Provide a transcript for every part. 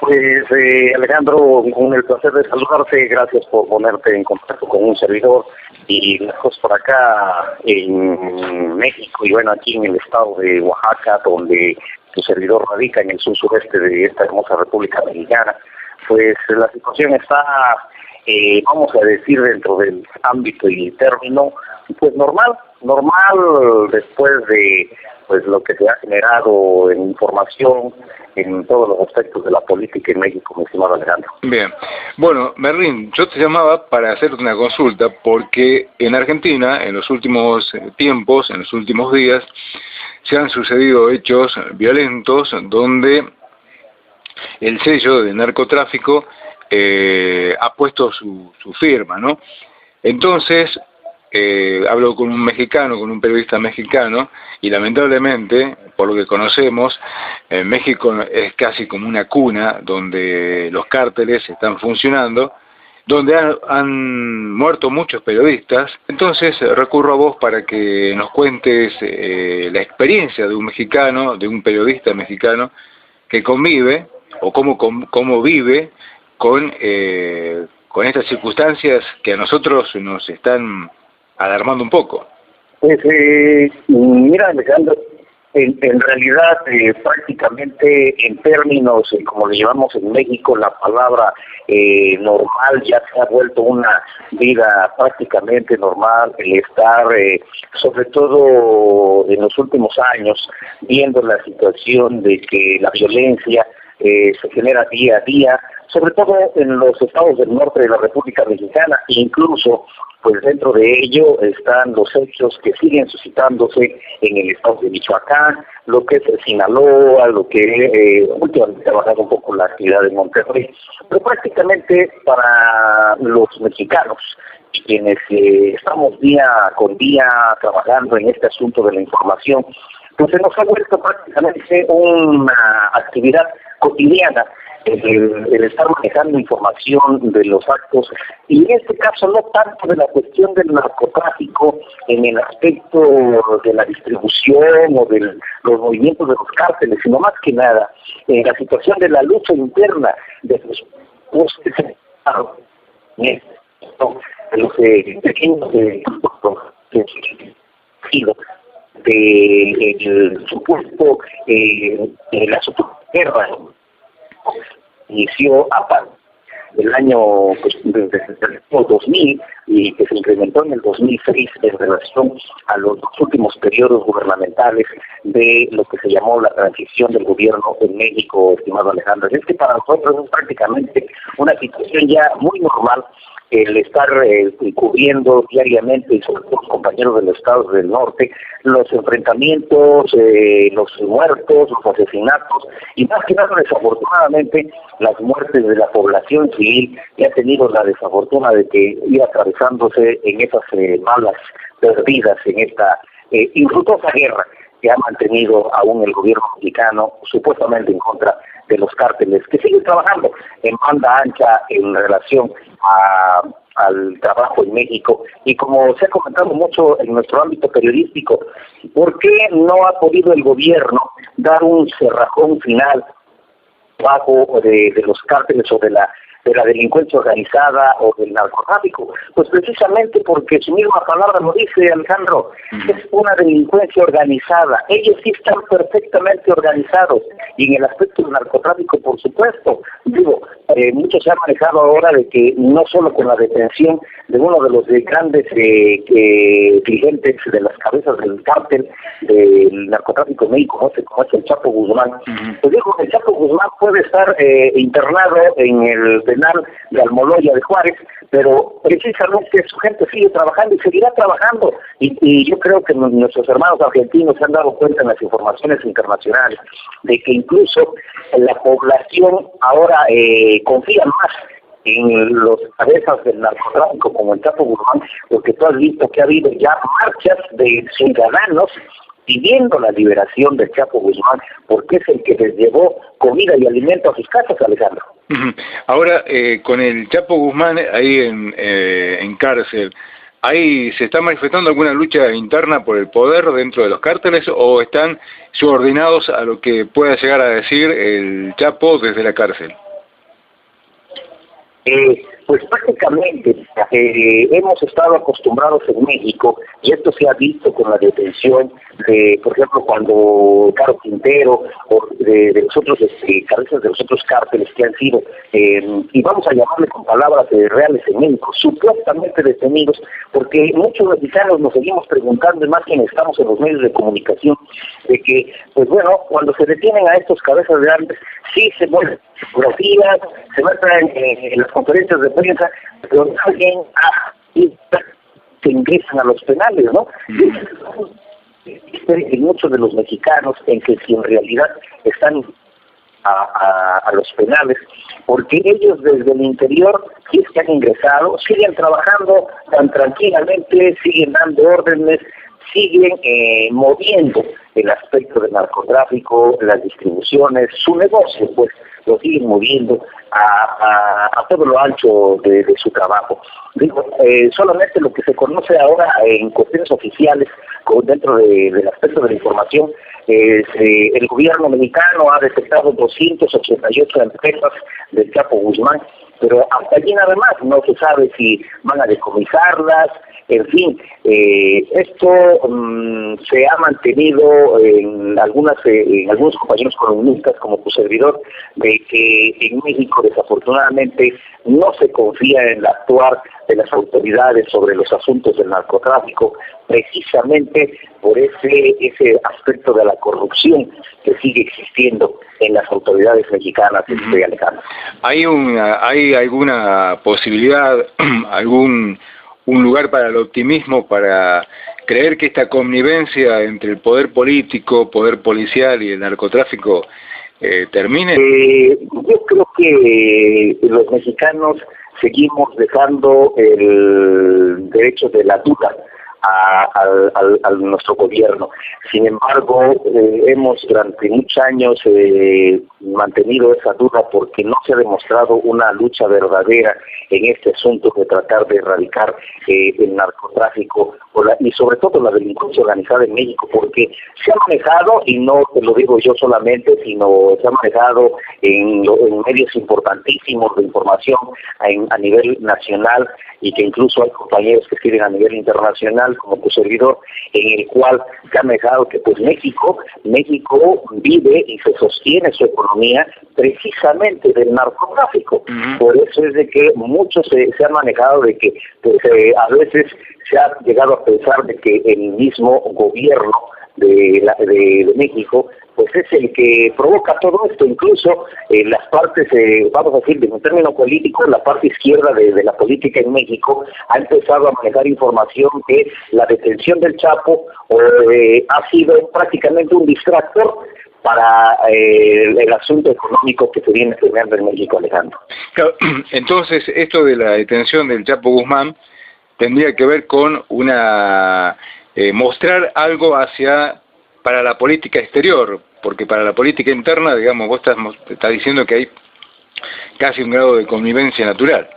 Pues Alejandro, con el placer de saludarte, gracias por ponerte en contacto con un servidor y lejos por acá en México y bueno, aquí en el estado de Oaxaca, donde tu servidor radica en el sur-sureste de esta hermosa República Mexicana. Pues la situación está, vamos a decir, dentro del ámbito y término, pues normal después de pues lo que se ha generado en información en todos los aspectos de la política en México, mi estimado Alejandro. Bien, bueno, Merlín, yo te llamaba para hacerte una consulta porque en Argentina, en los últimos tiempos, en los últimos días, se han sucedido hechos violentos donde el sello de narcotráfico ha puesto su firma, ¿no? Entonces, hablo con un mexicano, con un periodista mexicano, y lamentablemente, por lo que conocemos, México es casi como una cuna donde los cárteles están funcionando, donde han muerto muchos periodistas. Entonces recurro a vos para que nos cuentes la experiencia de un mexicano, de un periodista mexicano, que convive, o cómo vive con estas circunstancias que a nosotros nos están alarmando un poco. Pues mira, Alejandro, en realidad prácticamente en términos, como le llamamos en México, la palabra normal ya se ha vuelto una vida prácticamente normal, el estar, sobre todo en los últimos años, viendo la situación de que la violencia se genera día a día, sobre todo en los estados del norte de la República Mexicana, e incluso pues dentro de ello están los hechos que siguen suscitándose en el estado de Michoacán, lo que es Sinaloa, lo que últimamente ha bajado un poco la actividad de Monterrey, pero prácticamente para los mexicanos, quienes estamos día con día trabajando en este asunto de la información, pues se nos ha vuelto prácticamente una actividad cotidiana el estar manejando información de los actos, y en este caso no tanto de la cuestión del narcotráfico en el aspecto de la distribución o de los movimientos de los cárteles, sino más que nada en la situación de la lucha interna de los pequeños del supuesto la supuesta guerra inició a partir del año pues, desde el 2000 y que se incrementó en el 2006 en relación a los dos últimos periodos gubernamentales de lo que se llamó la transición del gobierno en México, estimado Alejandro. Es que para nosotros es prácticamente una situación ya muy normal el estar cubriendo diariamente, y sobre todo los compañeros de los estados del norte, los enfrentamientos, los muertos, los asesinatos, y más que nada, desafortunadamente, las muertes de la población civil, que ha tenido la desafortuna de que ir atravesándose en esas balas perdidas en esta infructuosa guerra que ha mantenido aún el gobierno mexicano, supuestamente en contra de los cárteles, que siguen trabajando en banda ancha en relación al trabajo en México. Y como se ha comentado mucho en nuestro ámbito periodístico, ¿por qué no ha podido el gobierno dar un cerrajón final bajo de los cárteles o de la delincuencia organizada o del narcotráfico? Pues precisamente porque su misma palabra lo dice, Alejandro, es una delincuencia organizada. Ellos sí están perfectamente organizados, y en el aspecto del narcotráfico, por supuesto. Digo, mucho se ha manejado ahora de que no solo con la detención de uno de los grandes dirigentes de las cabezas del cártel del narcotráfico en México, como es el Chapo Guzmán. Pues digo, el Chapo Guzmán puede estar internado en el penal de Almoloya de Juárez, pero precisamente su gente sigue trabajando y seguirá trabajando, y yo creo que nuestros hermanos argentinos se han dado cuenta en las informaciones internacionales de que incluso la población ahora confía más en los cabezas del narcotráfico como el Chapo Guzmán, porque tú has visto que ha habido ya marchas de ciudadanos pidiendo la liberación del Chapo Guzmán, porque es el que les llevó comida y alimento a sus casas, Alejandro. Ahora, con el Chapo Guzmán ahí en cárcel, ¿ahí se está manifestando alguna lucha interna por el poder dentro de los cárteles, o están subordinados a lo que pueda llegar a decir el Chapo desde la cárcel? Pues prácticamente hemos estado acostumbrados en México, y esto se ha visto con la detención de, por ejemplo, cuando Caro Quintero o de los otros cabezas de los otros cárteles que han sido, y vamos a llamarle con palabras reales en México, supuestamente detenidos, porque muchos mexicanos nos seguimos preguntando, y más quienes estamos en los medios de comunicación, de que, pues bueno, cuando se detienen a estos cabezas de armas, sí se mueven fotografías, se meten en las conferencias de prensa, pero alguien se ingresan a los penales, ¿no? Y muchos de los mexicanos en que si en realidad están a los penales, porque ellos desde el interior sí es que han ingresado, siguen trabajando tan tranquilamente, siguen dando órdenes, siguen moviendo el aspecto del narcotráfico, las distribuciones, su negocio, pues lo siguen moviendo a todo lo ancho de su trabajo. Digo, solamente lo que se conoce ahora en cuestiones oficiales, dentro del aspecto de la información, el gobierno mexicano ha detectado 288 empresas del Chapo Guzmán, pero hasta allí nada más, no se sabe si van a decomisarlas, en fin, esto se ha mantenido en algunos compañeros columnistas, como tu servidor, de que en México desafortunadamente no se confía en el actuar de las autoridades sobre los asuntos del narcotráfico, precisamente por ese aspecto de la corrupción que sigue existiendo en las autoridades mexicanas, Alejandro. ¿Hay alguna posibilidad, un lugar para el optimismo, para creer que esta connivencia entre el poder político, poder policial y el narcotráfico termine? Yo creo que los mexicanos seguimos dejando el derecho de la duda a nuestro gobierno. Sin embargo, hemos durante muchos años mantenido esa duda porque no se ha demostrado una lucha verdadera en este asunto de tratar de erradicar el narcotráfico y sobre todo la delincuencia organizada en México, porque se ha manejado, y no te lo digo yo solamente, sino se ha manejado en medios importantísimos de información a nivel nacional, y que incluso hay compañeros que escriben a nivel internacional, como tu servidor, en el cual se ha manejado que pues México vive y se sostiene su economía precisamente del narcotráfico. Por eso es de que muchos se han manejado de que pues, a veces se ha llegado a pensar de que el mismo gobierno de México pues es el que provoca todo esto, incluso las partes, vamos a decir, en un término político, la parte izquierda de la política en México ha empezado a manejar información que la detención del Chapo ha sido prácticamente un distractor para el asunto económico que se viene generando en México, Alejandro. Claro, entonces, esto de la detención del Chapo Guzmán tendría que ver con mostrar algo para la política exterior, porque para la política interna, digamos, vos estás diciendo que hay casi un grado de convivencia natural.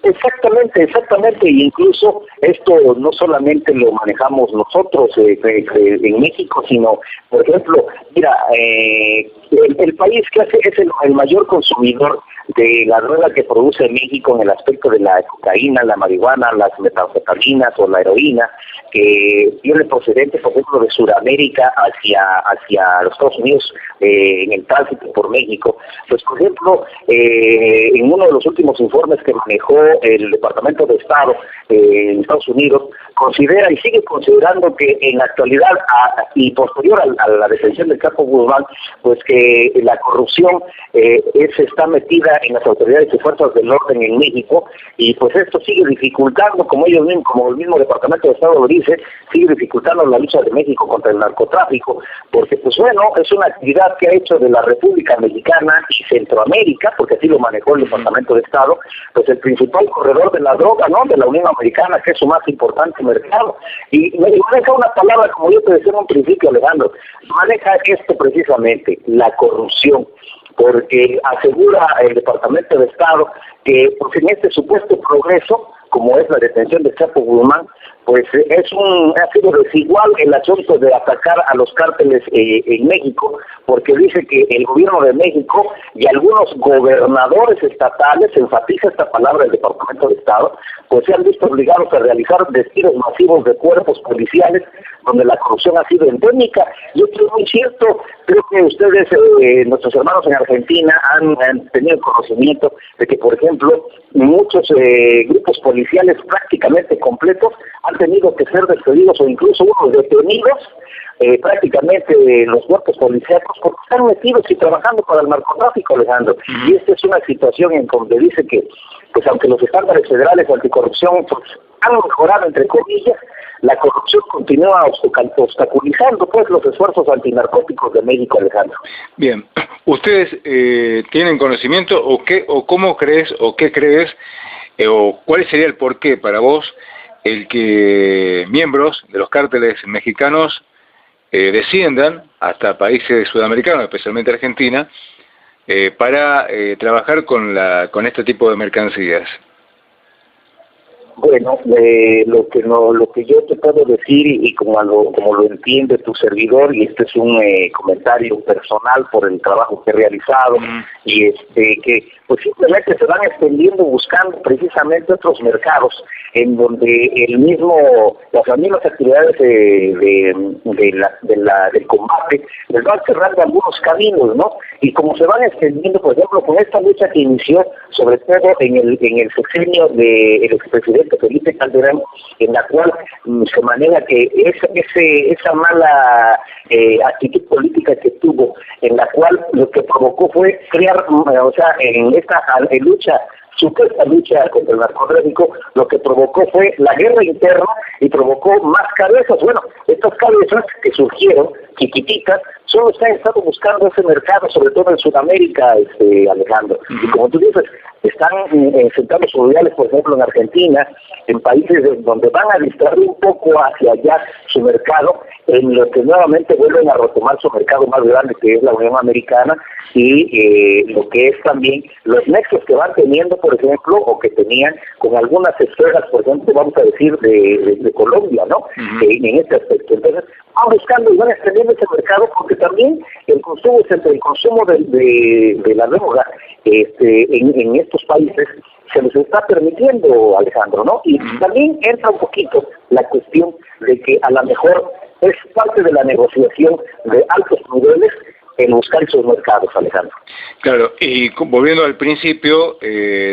Exactamente, y incluso esto no solamente lo manejamos nosotros en México, sino, por ejemplo, mira, el país que es el mayor consumidor de la droga que produce México en el aspecto de la cocaína, la marihuana, las metanfetaminas o la heroína, que tiene procedente, por ejemplo, de Sudamérica hacia los Estados Unidos en el tránsito por México. Pues, por ejemplo, en uno de los últimos informes que manejó el Departamento de Estado en Estados Unidos, considera y sigue considerando que en la actualidad y posterior a la detención del Chapo Guzmán, pues que la corrupción está metida en las autoridades y fuerzas del orden en México, y pues esto sigue dificultando, como el mismo Departamento de Estado lo dice, sigue dificultando la lucha de México contra el narcotráfico, porque pues bueno, es una actividad que ha hecho de la República Mexicana y Centroamérica, porque así lo manejó el Departamento de Estado, pues el principal corredor de la droga, ¿no?, de la Unión Americana, que es su más importante mercado, y maneja una palabra, como yo te decía en un principio, Alejandro, maneja esto precisamente, la corrupción, porque asegura el Departamento de Estado que pues, en este supuesto progreso como es la detención de Chapo Guzmán, pues ha sido desigual el asunto de atacar a los cárteles en México, porque dice que el gobierno de México y algunos gobernadores estatales, se enfatiza esta palabra del Departamento de Estado, pues se han visto obligados a realizar despidos masivos de cuerpos policiales donde la corrupción ha sido endémica. Y esto es muy cierto. Creo que ustedes, nuestros hermanos en Argentina, han tenido conocimiento de que, por ejemplo, muchos grupos policiales prácticamente completos han tenido que ser despedidos o incluso unos detenidos, prácticamente los cuerpos policíacos, porque están metidos y trabajando para el narcotráfico, Alejandro. Y esta es una situación en donde dice que, pues aunque los estándares federales anticorrupción pues, han mejorado, entre comillas, la corrupción continúa obstaculizando pues los esfuerzos antinarcóticos de México, Alejandro. Bien, ¿ustedes tienen conocimiento o cómo crees o qué crees o cuál sería el porqué para vos el que miembros de los cárteles mexicanos desciendan hasta países sudamericanos, especialmente Argentina, para trabajar con este tipo de mercancías? Bueno, lo que yo te puedo decir y como lo entiende tu servidor, y este es un comentario personal por el trabajo que he realizado, y que pues simplemente se van extendiendo buscando precisamente otros mercados en donde las mismas actividades del combate les van cerrando algunos caminos, ¿no? Y como se van extendiendo, por ejemplo, con esta lucha que inició sobre todo en el sexenio del expresidente Felipe Calderón, en la cual se maneja que esa mala actitud política que tuvo, en la cual lo que provocó fue crear, en esta supuesta lucha contra el narcotráfico, lo que provocó fue la guerra interna y provocó más cabezas. Bueno, estas cabezas que surgieron, chiquititas, son los que han estado buscando ese mercado, sobre todo en Sudamérica, Alejandro. Y como tú dices, están sentando sus unidades, por ejemplo, en Argentina, en países donde van a distraer un poco hacia allá su mercado, en lo que nuevamente vuelven a retomar su mercado más grande, que es la Unión Americana, y lo que es también los nexos que van teniendo, por ejemplo, o que tenían con algunas esferas, por ejemplo, vamos a decir, de Colombia, ¿no? En este aspecto. Entonces, van buscando y van extendiendo ese mercado, porque también el consumo de la droga en estos países se les está permitiendo, Alejandro, ¿no? Y también entra un poquito la cuestión de que a lo mejor es parte de la negociación de altos niveles en buscar esos mercados, Alejandro. Claro, y volviendo al principio,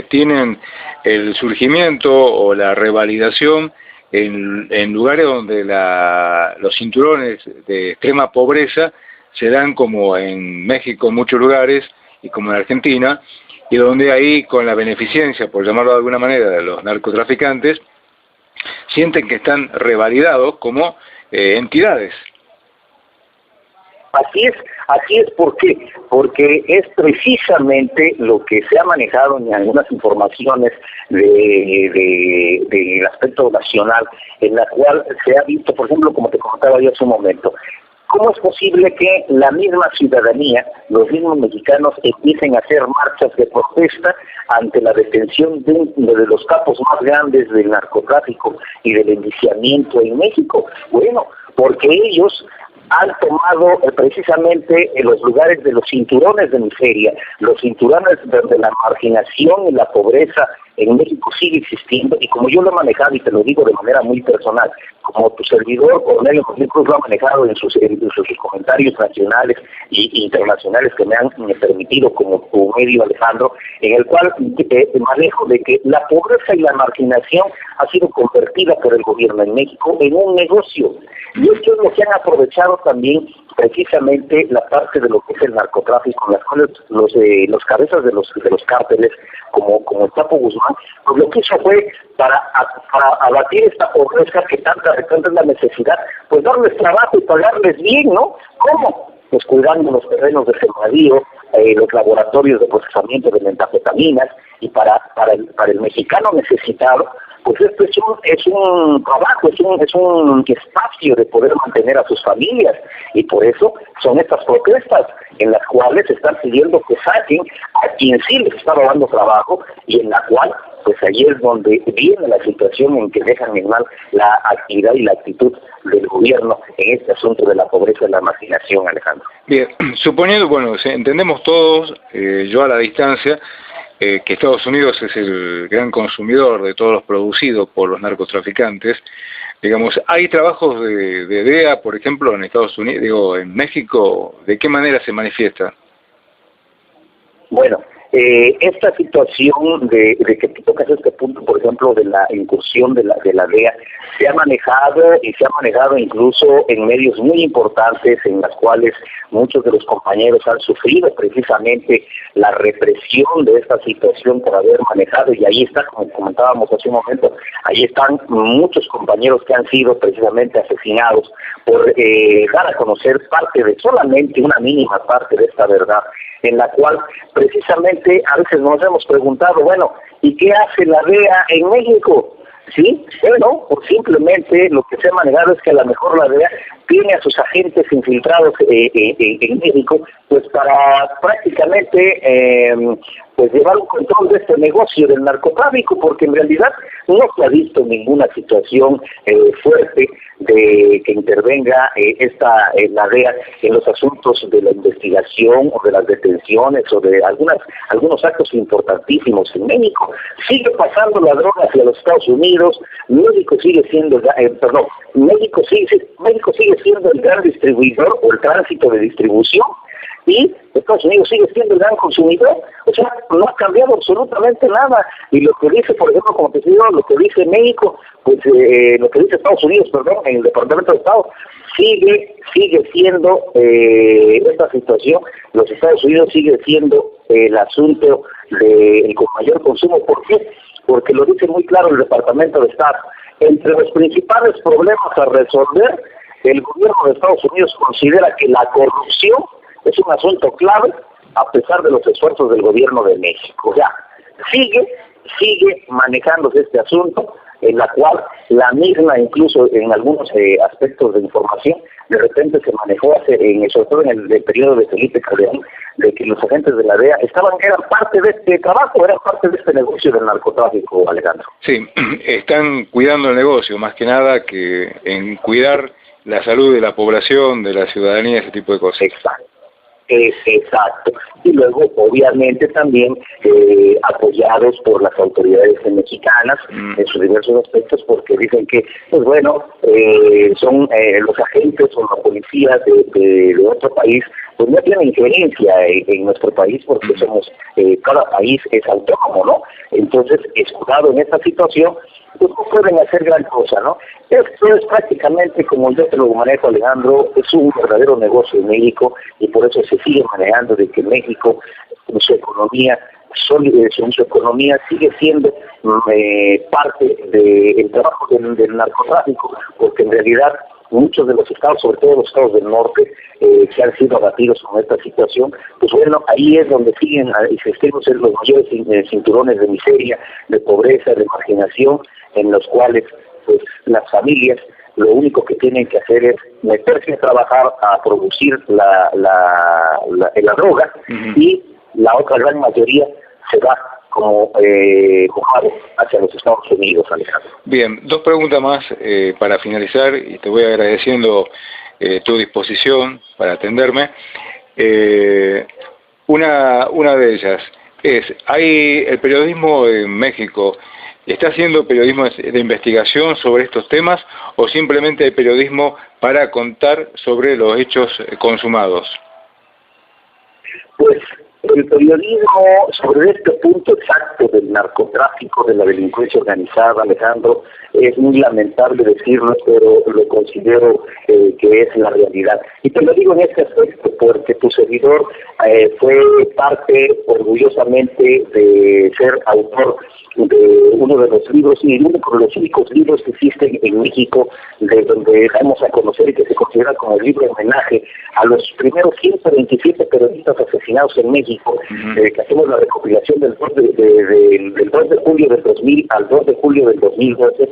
tienen el surgimiento o la revalidación en lugares donde los cinturones de extrema pobreza se dan, como en México en muchos lugares y como en Argentina, y donde ahí con la beneficencia, por llamarlo de alguna manera, de los narcotraficantes, sienten que están revalidados como entidades. Así es, ¿por qué? Porque es precisamente lo que se ha manejado en algunas informaciones del aspecto nacional, en la cual se ha visto, por ejemplo, como te comentaba yo hace un momento, ¿cómo es posible que la misma ciudadanía, los mismos mexicanos, empiecen a hacer marchas de protesta ante la detención de los capos más grandes del narcotráfico y del enviciamiento en México? Bueno, porque ellos han tomado precisamente en los lugares de los cinturones de miseria, los cinturones donde la marginación y la pobreza en México sigue existiendo, y como yo lo he manejado, y te lo digo de manera muy personal, como tu servidor, Cornelio Cruz, lo ha manejado en sus comentarios nacionales e internacionales que me han permitido como tu medio, Alejandro, en el cual manejo de que la pobreza y la marginación ha sido convertida por el gobierno en México en un negocio. Y esto es lo que han aprovechado también precisamente la parte de lo que es el narcotráfico, en las cuales los cabezas de los cárteles, como el Chapo Guzmán, pues lo que hizo fue para abatir esta pobreza que tanta es la necesidad, pues darles trabajo y pagarles bien, ¿no? ¿Cómo? Pues cuidando los terrenos de sembradío, los laboratorios de procesamiento de metanfetaminas, y para el mexicano necesitado, pues esto es un trabajo, es un espacio de poder mantener a sus familias, y por eso son estas protestas en las cuales están pidiendo que saquen a quien sí les está dando trabajo, y en la cual pues ahí es donde viene la situación en que dejan en mal la actividad y la actitud del gobierno en este asunto de la pobreza y la marginación, Alejandro. Bien, suponiendo, bueno, entendemos todos, yo a la distancia, que Estados Unidos es el gran consumidor de todos los producidos por los narcotraficantes. Digamos, ¿hay trabajos de DEA, por ejemplo, en Estados Unidos, digo, en México? ¿De qué manera se manifiesta? Bueno, esta situación de que tú tocas este punto, por ejemplo, de la incursión de la DEA, se ha manejado incluso en medios muy importantes en las cuales muchos de los compañeros han sufrido precisamente la represión de esta situación por haber manejado, y ahí está, como comentábamos hace un momento, ahí están muchos compañeros que han sido precisamente asesinados por dar a conocer solamente una mínima parte de esta verdad, en la cual precisamente a veces nos hemos preguntado, bueno, ¿y qué hace la DEA en México? ¿Sí? Bueno, pues simplemente lo que se ha manejado es que a lo mejor la DEA tiene a sus agentes infiltrados en México, pues para prácticamente pues llevar un control de este negocio del narcotráfico, porque en realidad no se ha visto ninguna situación fuerte de que intervenga la DEA en los asuntos de la investigación o de las detenciones o de algunos actos importantísimos en México. Sigue pasando la droga hacia los Estados Unidos, México sigue siendo México sigue siendo el gran distribuidor o el tránsito de distribución, y Estados Unidos sigue siendo el gran consumidor. O sea, no ha cambiado absolutamente nada. Y lo que dice, por ejemplo, como te digo, lo que dice México, pues lo que dice Estados Unidos, en el Departamento de Estado, sigue siendo esta situación. Los Estados Unidos sigue siendo el asunto con mayor consumo. ¿Por qué? Porque lo dice muy claro el Departamento de Estado. Entre los principales problemas a resolver, el gobierno de Estados Unidos considera que la corrupción es un asunto clave, a pesar de los esfuerzos del gobierno de México. O sea, sigue manejándose este asunto, en la cual la misma, incluso en algunos aspectos de información, de repente se manejó, sobre todo en el periodo de Felipe Calderón, de que los agentes de la DEA eran parte de este trabajo, eran parte de este negocio del narcotráfico, Alejandro. Sí, están cuidando el negocio, más que nada que en cuidar la salud de la población, de la ciudadanía, ese tipo de cosas. Exacto. Y luego, obviamente, también apoyados por las autoridades mexicanas en sus diversos aspectos, porque dicen que, pues bueno, son los agentes o la policía de otro país, pues no tienen injerencia en nuestro país, porque cada país es autónomo, ¿no? Entonces, escudado en esta situación, pues no pueden hacer gran cosa, ¿no? Esto es prácticamente, como yo te lo manejo, Alejandro, es un verdadero negocio en México, y por eso se sigue manejando de que México, su economía sigue siendo parte del trabajo del narcotráfico, porque en realidad muchos de los estados, sobre todo los estados del norte, que han sido abatidos con esta situación, pues bueno, ahí es donde siguen existiendo los mayores cinturones de miseria, de pobreza, de marginación, en los cuales pues las familias lo único que tienen que hacer es meterse a trabajar, a producir la droga, y la otra gran mayoría se va como mojado hacia los Estados Unidos, Alejandro. Bien, dos preguntas más para finalizar, y te voy agradeciendo tu disposición para atenderme. Una de ellas es, ¿hay el periodismo en México está haciendo periodismo de investigación sobre estos temas, o simplemente hay periodismo para contar sobre los hechos consumados? Pues el periodismo sobre este punto exacto del narcotráfico, de la delincuencia organizada, Alejandro, es muy lamentable decirlo, pero lo considero que es la realidad. Y te lo digo en este aspecto porque tu servidor fue parte orgullosamente de ser autor de uno de los libros, y uno de los únicos libros que existen en México, de donde damos a conocer y que se considera como el libro de homenaje a los primeros 127 periodistas asesinados en México, México, que hacemos la recopilación del 2 de julio del 2000 al 2 de julio del 2012,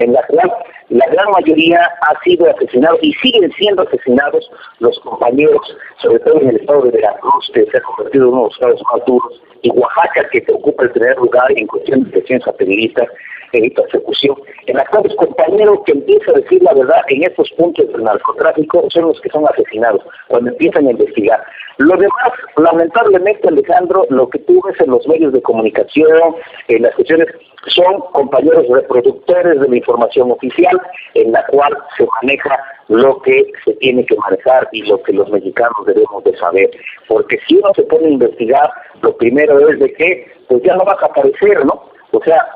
en la cual la gran mayoría ha sido asesinado y siguen siendo asesinados los compañeros, sobre todo en el estado de Veracruz, que se ha convertido en uno de los estados más duros, y Oaxaca, que te ocupa el primer lugar en cuestión de presencia satelital y persecución, en la cual los compañeros que empiezan a decir la verdad en estos puntos del narcotráfico son los que son asesinados, cuando empiezan a investigar. Lo demás, lamentablemente, Alejandro, lo que tú ves en los medios de comunicación, en las cuestiones, son compañeros reproductores de la información oficial, en la cual se maneja lo que se tiene que manejar y lo que los mexicanos debemos de saber. Porque si uno se pone a investigar, lo primero es de que pues ya no vas a aparecer, ¿no? O sea,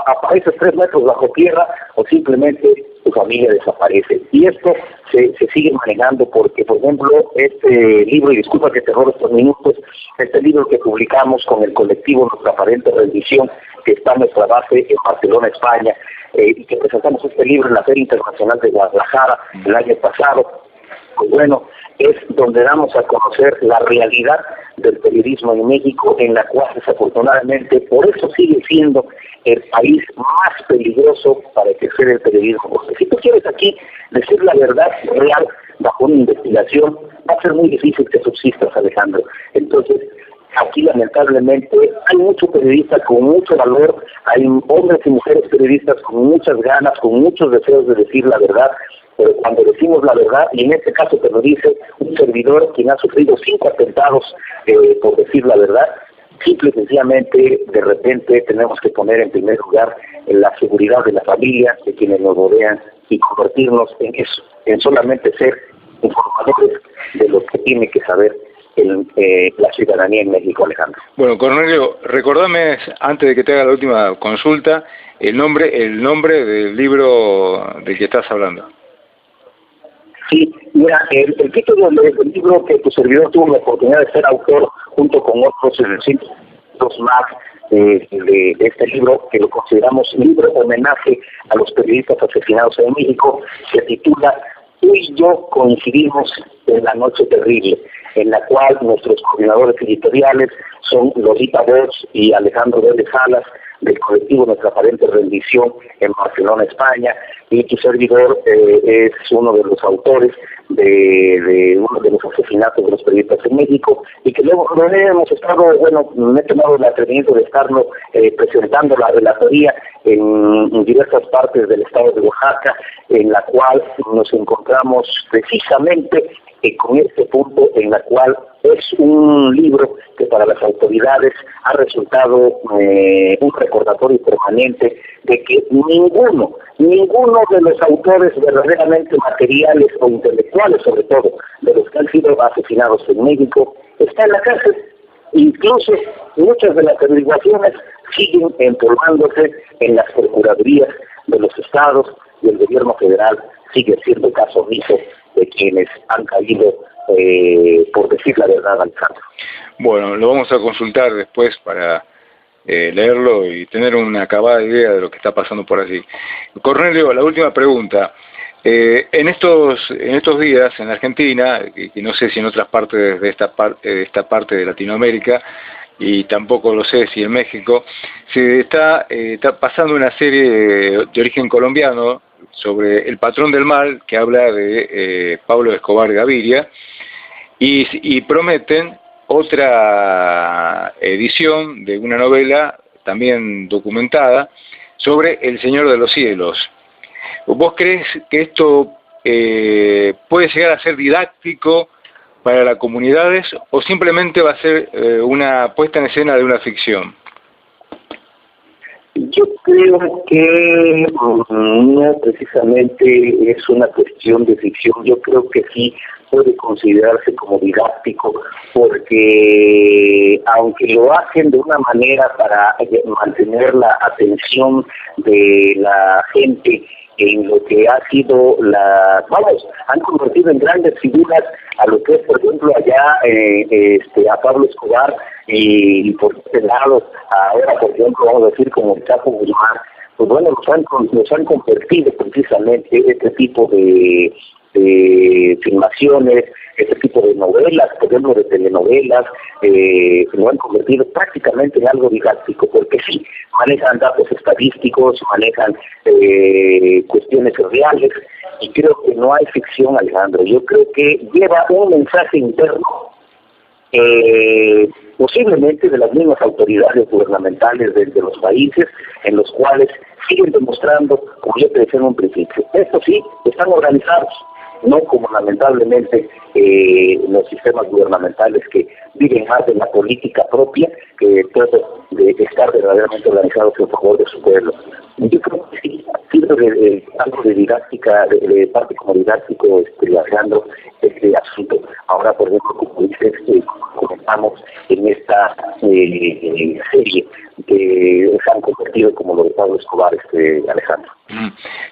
apareces 3 metros bajo tierra o simplemente tu familia desaparece. Y esto se sigue manejando porque, por ejemplo, este libro, y disculpa que te robe estos minutos, este libro que publicamos con el colectivo Nuestra Aparente Rendición, que está en nuestra base en Barcelona, España, y que presentamos este libro en la Feria Internacional de Guadalajara el año pasado, pues bueno, es donde damos a conocer la realidad del periodismo en México, en la cual desafortunadamente por eso sigue siendo el país más peligroso para ejercer el periodismo. Porque si tú quieres aquí decir la verdad real bajo una investigación, va a ser muy difícil que subsistas, Alejandro. Entonces, aquí lamentablemente hay muchos periodistas con mucho valor, hay hombres y mujeres periodistas con muchas ganas, con muchos deseos de decir la verdad, pero cuando decimos la verdad, y en este caso te lo dice un servidor quien ha sufrido 5 atentados por decir la verdad, simple y sencillamente de repente tenemos que poner en primer lugar la seguridad de la familia, de quienes nos rodean, y convertirnos en eso, en solamente ser informadores de lo que tiene que saber la ciudadanía en México, Alejandro. Bueno, Cornelio, recordame, antes de que te haga la última consulta, el nombre del libro del que estás hablando. Sí, mira, el título del libro que tu servidor tuvo la oportunidad de ser autor junto con otros más de este libro, que lo consideramos libro homenaje a los periodistas asesinados en México, se titula Tú y yo coincidimos en la noche terrible, en la cual nuestros coordinadores editoriales son Lolita Bosch y Alejandro Vélez Salas, del colectivo Nuestra Aparente Rendición en Barcelona, España, y tu servidor es uno de los autores de uno de los asesinatos de los periodistas en México, y que luego hemos estado, bueno, me he tomado el atrevimiento de estarlo presentando la relatoría en diversas partes del estado de Oaxaca, en la cual nos encontramos precisamente con este punto, en la cual es un libro que para las autoridades ha resultado un recordatorio permanente de que ninguno de los autores verdaderamente materiales o intelectuales, sobre todo, de los que han sido asesinados en México, está en la cárcel. Incluso muchas de las averiguaciones siguen empolvándose en las procuradurías de los estados, y el gobierno federal sigue siendo caso omiso de quienes han caído por decir la verdad, Alejandro. Bueno, lo vamos a consultar después para leerlo y tener una acabada idea de lo que está pasando por allí. Cornelio, la última pregunta. En estos días en Argentina, y no sé si en otras partes de esta parte de Latinoamérica, y tampoco lo sé si en México, se está pasando una serie de origen colombiano sobre El Patrón del Mal, que habla de Pablo Escobar Gaviria, y prometen otra edición de una novela también documentada sobre El Señor de los Cielos. ¿Vos crees que esto puede llegar a ser didáctico para las comunidades o simplemente va a ser una puesta en escena de una ficción? Yo creo que no precisamente es una cuestión de ficción. Yo creo que sí puede considerarse como didáctico, porque aunque lo hacen de una manera para mantener la atención de la gente en lo que ha sido han convertido en grandes figuras a lo que es, por ejemplo, allá a Pablo Escobar, y por este lado, ahora, por ejemplo, vamos a decir como el Chapo Guzmán, pues bueno, los han convertido precisamente este tipo de filmaciones, este tipo de novelas, por ejemplo de telenovelas, lo han convertido prácticamente en algo didáctico, porque sí, manejan datos estadísticos, manejan cuestiones reales, y creo que no hay ficción, Alejandro. Yo creo que lleva un mensaje interno, posiblemente de las mismas autoridades gubernamentales de los países, en los cuales siguen demostrando, como yo te decía en un principio, estos sí están organizados, no como lamentablemente los sistemas gubernamentales que viven más de la política propia que todo de estar verdaderamente organizados en favor de su pueblo. Yo creo que sí, sirve de algo de didáctica, de parte como didáctico, Alejandro, este asunto. Ahora, por ejemplo, como dices, comentamos en esta serie que se han convertido como lo de Pablo Escobar, Alejandro.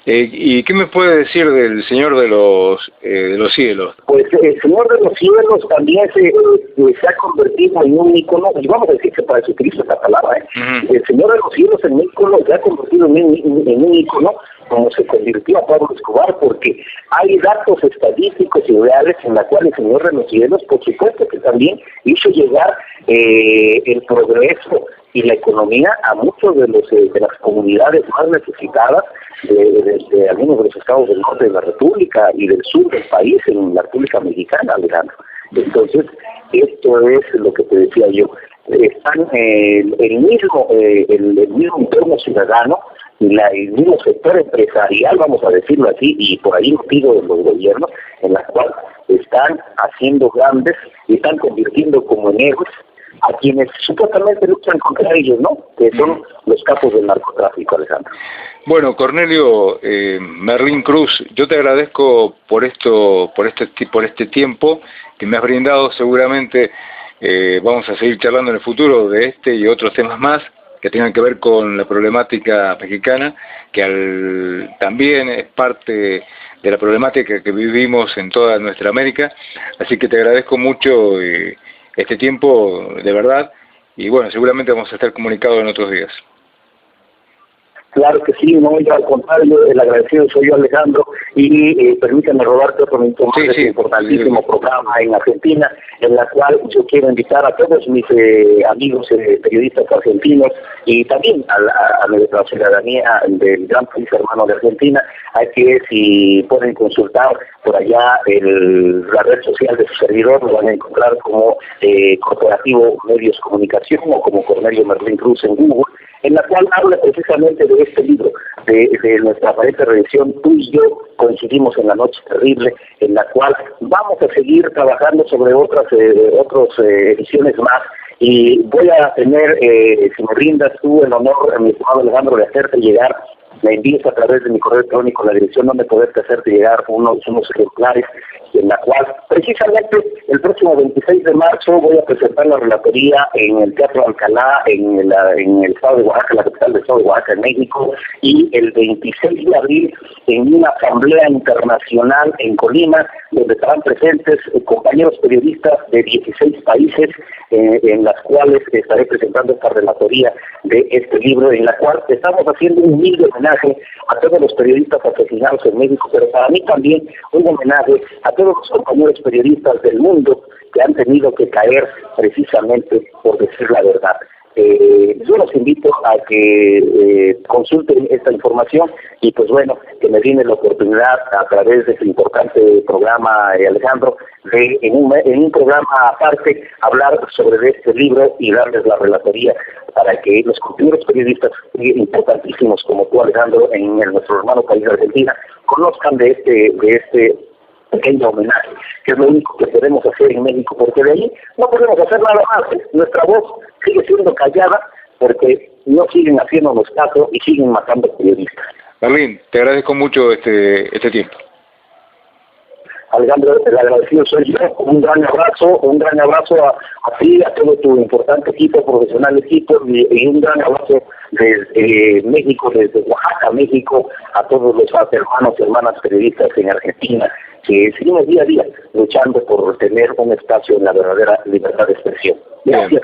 ¿Y qué me puede decir del Señor de los Cielos? Pues el Señor de los Cielos también se ha convertido en un ícono, y vamos a decir que para eso utilizo esta palabra, el Señor de los Cielos en México se ha convertido en un ícono, como se convirtió a Pablo Escobar, porque hay datos estadísticos y reales en la cual el Señor de los Cielos, por supuesto que también hizo llegar el progreso y la economía a muchos de las comunidades más necesitadas de algunos de los estados del norte de la República y del sur del país, en la República Mexicana, Alejandro. Entonces, esto es lo que te decía yo. Están el mismo entorno ciudadano y el mismo sector empresarial, vamos a decirlo así, y por ahí pido de los gobiernos, en la cual están haciendo grandes y están convirtiendo como en héroes a quienes supuestamente luchan contra ellos, ¿no? Que son los capos del narcotráfico, Alejandro. Bueno, Cornelio, Merlín Cruz, yo te agradezco por este tiempo que me has brindado. Seguramente vamos a seguir charlando en el futuro de este y otros temas más que tengan que ver con la problemática mexicana, que también es parte de la problemática que vivimos en toda nuestra América. Así que te agradezco mucho este tiempo, de verdad, y bueno, seguramente vamos a estar comunicados en otros días. Claro que sí, no, yo al contrario, el agradecido soy yo, Alejandro, y permítame robarte otro minuto más de este importantísimo programa en Argentina, en la cual yo quiero invitar a todos mis amigos periodistas argentinos y también a la ciudadanía del gran país hermano de Argentina, a que si pueden consultar por allá la red social de su servidor, lo van a encontrar como Corporativo Medios Comunicación o como Cornelio Merlín Cruz en Google, en la cual habla precisamente de este libro, de nuestra aparente redención. Tú y yo coincidimos en La Noche Terrible, en la cual vamos a seguir trabajando sobre otras ediciones más, y voy a tener, si me brindas tú el honor, mi estimado Alejandro, de hacerte llegar, me envíes a través de mi correo electrónico la dirección donde poderte hacerte llegar unos ejemplares, en la cual precisamente el próximo 26 de marzo voy a presentar la relatoría en el Teatro Alcalá, en el estado de Oaxaca, la capital del estado de Oaxaca, en México, y el 26 de abril en una asamblea internacional en Colima, donde estarán presentes compañeros periodistas de 16 países, en las cuales estaré presentando esta relatoría de este libro, en la cual estamos haciendo un humilde homenaje a todos los periodistas asesinados en México, pero para mí también un homenaje a todos los compañeros periodistas del mundo que han tenido que caer precisamente por decir la verdad. Yo los invito a que consulten esta información y pues bueno, que me viene la oportunidad a través de este importante programa, Alejandro, de en un programa aparte hablar sobre este libro y darles la relatoría para que los compañeros periodistas importantísimos como tú, Alejandro, en nuestro hermano país de Argentina, conozcan de este pequeño homenaje, que es lo único que podemos hacer en México, porque de ahí no podemos hacer nada más. Nuestra voz sigue siendo callada porque no siguen haciéndonos caso y siguen matando periodistas. Merlín, te agradezco mucho este tiempo. Alejandro, el agradecido soy yo. Un gran abrazo a ti, a todo tu importante equipo, profesional equipo, y un gran abrazo desde México, desde Oaxaca, México, a todos los hermanos y hermanas periodistas en Argentina, que seguimos día a día luchando por tener un espacio en la verdadera libertad de expresión. Gracias.